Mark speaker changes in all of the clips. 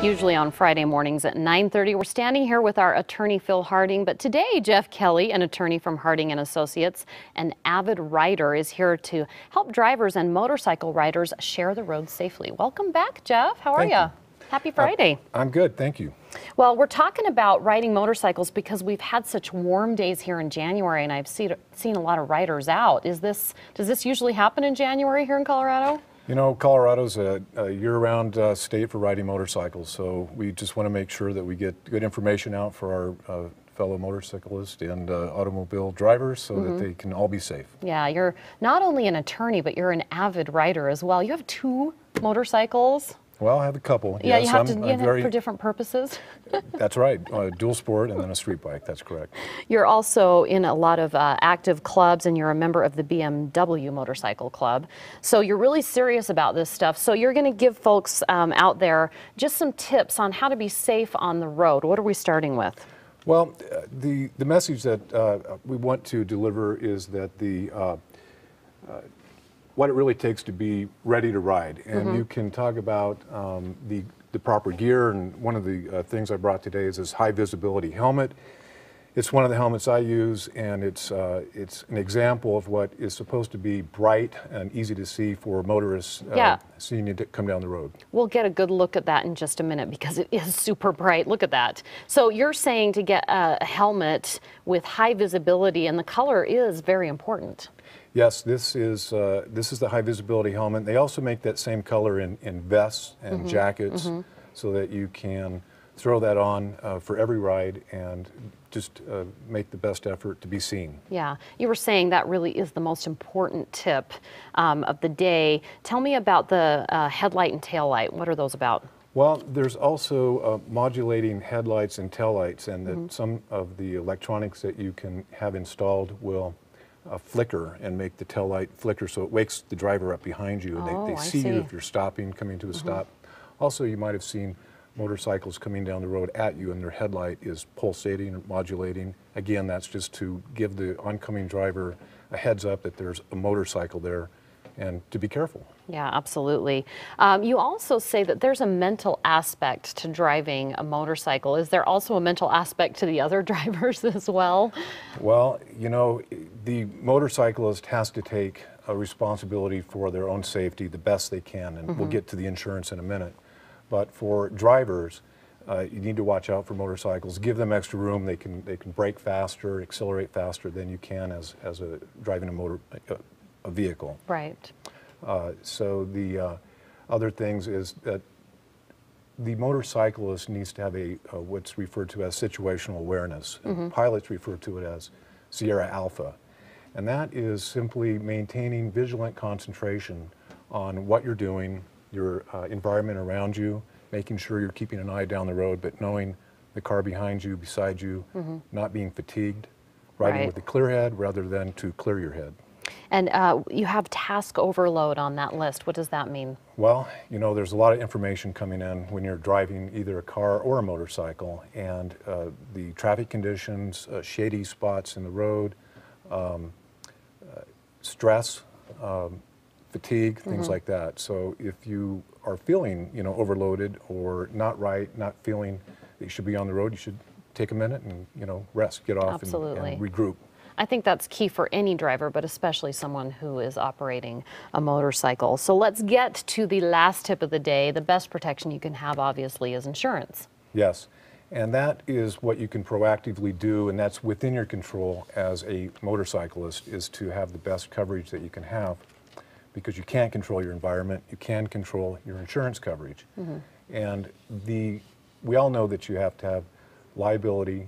Speaker 1: Usually on Friday mornings at 9:30, we're standing here with our attorney Phil Harding, but today Jeff Kelly, an attorney from Harding & Associates, an avid rider, is here to help drivers and motorcycle riders share the road safely. Welcome back, Jeff. How are you? Happy Friday.
Speaker 2: I'm good, thank you.
Speaker 1: Well, we're talking about riding motorcycles because we've had such warm days here in January, and I've seen a lot of riders out. Does this usually happen in January here in Colorado?
Speaker 2: You know, Colorado's a year-round state for riding motorcycles, so we just want to make sure that we get good information out for our fellow motorcyclists and automobile drivers so that they can all be safe.
Speaker 1: Yeah, you're not only an attorney, but you're an avid rider as well. You have 2 motorcycles.
Speaker 2: Well, I have a couple.
Speaker 1: Yeah,
Speaker 2: yes,
Speaker 1: you have to for different purposes.
Speaker 2: That's right, dual sport and then a street bike, that's correct.
Speaker 1: You're also in a lot of active clubs, and you're a member of the BMW Motorcycle Club. So you're really serious about this stuff. So you're going to give folks out there just some tips on how to be safe on the road. What are we starting with?
Speaker 2: Well, the message that we want to deliver is that what it really takes to be ready to ride. And you can talk about the proper gear, and one of the things I brought today is this high visibility helmet. It's one of the helmets I use, and it's an example of what is supposed to be bright and easy to see for motorists seeing you come down the road. We'll
Speaker 1: get a good look at that in just a minute because it is super bright. Look at that. So you're saying to get a helmet with high visibility, and the color is very important.
Speaker 2: Yes, this is the high visibility helmet. They also make that same color in vests and jackets so that you can throw that on for every ride and just make the best effort to be seen.
Speaker 1: Yeah, you were saying that really is the most important tip of the day. Tell me about the headlight and tail light. What are those about?
Speaker 2: Well, there's also modulating headlights and taillights, and that some of the electronics that you can have installed will flicker and make the tail light flicker, so it wakes the driver up behind you, and they see you if you're stopping, coming to a stop. Also, you might have seen motorcycles coming down the road at you, and their headlight is pulsating or modulating. Again, that's just to give the oncoming driver a heads up that there's a motorcycle there and to be careful.
Speaker 1: Yeah, absolutely. You also say that there's a mental aspect to driving a motorcycle. Is there also a mental aspect to the other drivers as well?
Speaker 2: Well, you know, the motorcyclist has to take a responsibility for their own safety the best they can, and we'll get to the insurance in a minute. But for drivers, you need to watch out for motorcycles. Give them extra room. They can brake faster, accelerate faster than you can as driving a vehicle.
Speaker 1: Right.
Speaker 2: So the other things is that the motorcyclist needs to have what's referred to as situational awareness. And pilots refer to it as Sierra Alpha. And that is simply maintaining vigilant concentration on what you're doing, your environment around you, making sure you're keeping an eye down the road, but knowing the car behind you, beside you, not being fatigued, riding with a clear head rather than to clear your head.
Speaker 1: And you have task overload on that list. What does that mean?
Speaker 2: Well, you know, there's a lot of information coming in when you're driving either a car or a motorcycle, and the traffic conditions, shady spots in the road, stress, fatigue, things like that. So if you are feeling, you know, overloaded or not right, not feeling that you should be on the road, you should take a minute and, you know, rest, get off and regroup.
Speaker 1: I think that's key for any driver, but especially someone who is operating a motorcycle. So let's get to the last tip of the day. The best protection you can have, obviously, is insurance.
Speaker 2: Yes, and that is what you can proactively do, and that's within your control as a motorcyclist, is to have the best coverage that you can have, because you can't control your environment, you can control your insurance coverage. And we all know that you have to have liability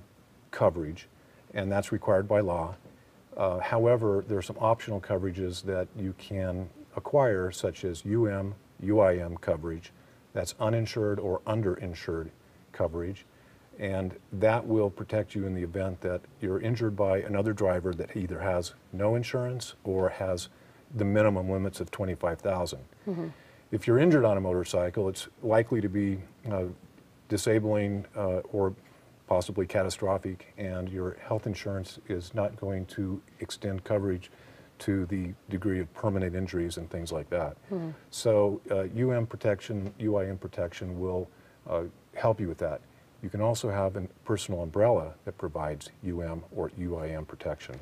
Speaker 2: coverage, and that's required by law. However, there are some optional coverages that you can acquire, such as UIM coverage. That's uninsured or underinsured coverage, and that will protect you in the event that you're injured by another driver that either has no insurance or has the minimum limits of $25,000. If you're injured on a motorcycle, it's likely to be disabling or possibly catastrophic, and your health insurance is not going to extend coverage to the degree of permanent injuries and things like that. So UIM protection will help you with that. You can also have a personal umbrella that provides or UIM protection.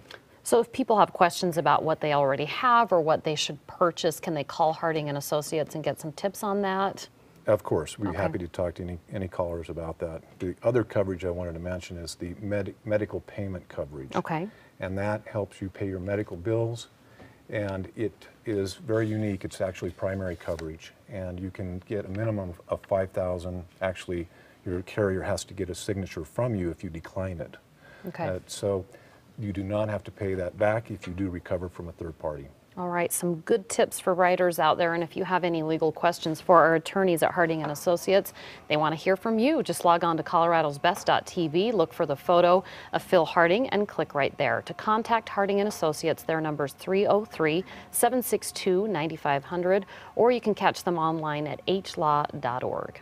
Speaker 1: So if people have questions about what they already have or what they should purchase, can they call Harding and Associates and get some tips on that?
Speaker 2: Of course, we'd be
Speaker 1: Okay.
Speaker 2: happy to talk to any callers about that. The other coverage I wanted to mention is the medical payment coverage.
Speaker 1: Okay.
Speaker 2: And that helps you pay your medical bills, and it is very unique. It's actually primary coverage, and you can get a minimum of $5,000. Actually, your carrier has to get a signature from you if you decline it.
Speaker 1: Okay.
Speaker 2: So you do not have to pay that back if you do recover from a third party.
Speaker 1: All right, some good tips for riders out there. And if you have any legal questions for our attorneys at Harding and Associates, they want to hear from you. Just log on to coloradosbest.tv, look for the photo of Phil Harding, and click right there. To contact Harding and Associates, their number is 303-762-9500, or you can catch them online at hlaw.org.